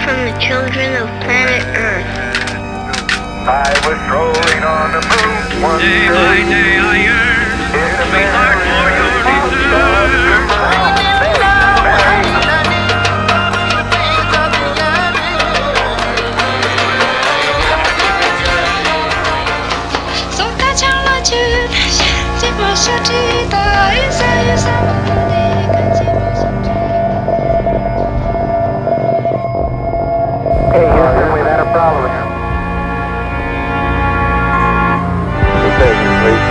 from the children of planet Earth. I was strolling on the moon one Day by day I yearn, sweetheart, for your return. So 他抢了去，结果是记得一闪一闪的你，看见我心中。Hey, Houston, we've had a problem here. Station, please.